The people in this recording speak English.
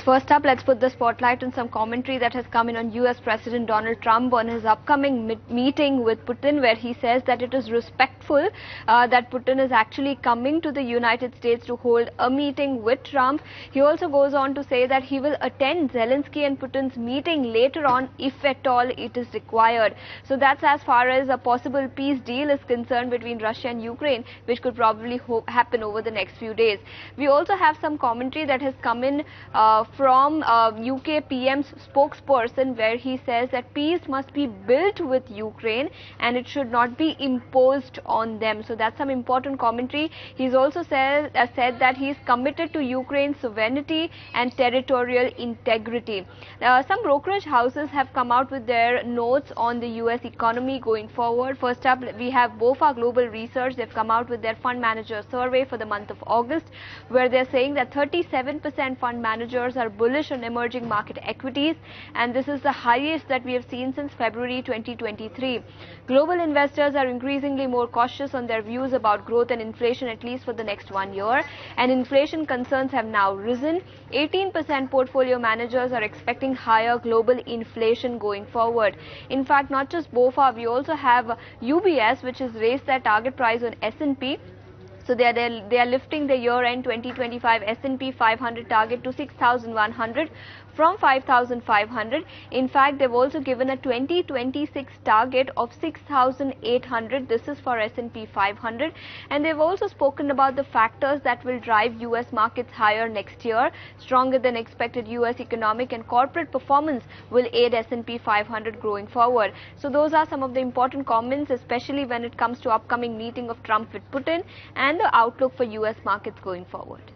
first up, let's put the spotlight on some commentary that has come in on US President Donald Trump on his upcoming meeting with Putin, where he says that it is respectful that Putin is actually coming to the United States to hold a meeting with Trump. He also goes on to say that he will attend Zelensky and Putin's meeting later on if at all it is required. So that's as far as a possible peace deal is concerned between Russia and Ukraine, which could probably happen over the next few days. We also have some commentary that has come in from UK PM's spokesperson, where he says that peace must be built with Ukraine and it should not be imposed on them. So that's some important commentary. He's also said that he is committed to Ukraine's sovereignty and territorial integrity. Some brokerage houses have come out with their notes on the US economy going forward. First up, we have BofA Global Research. They've come out with their fund manager survey for the month of August, where they're saying that 37% fund managers are bullish on emerging market equities, and this is the highest that we have seen since February 2023. Global investors are increasingly more cautious on their views about growth and inflation, at least for the next 1 year, and inflation concerns have now risen. 18% portfolio managers are expecting higher global inflation going forward. In fact, not just BofA, we also have UBS, which has raised their target price on S&P. So they are lifting the year-end 2025 S&P 500 target to 6,100 from 5,500. In fact, they've also given a 2026 target of 6,800. This is for S&P 500. And they've also spoken about the factors that will drive US markets higher next year. Stronger than expected US economic and corporate performance will aid S&P 500 growing forward. So those are some of the important comments, especially when it comes to upcoming meeting of Trump with Putin and the outlook for US markets going forward.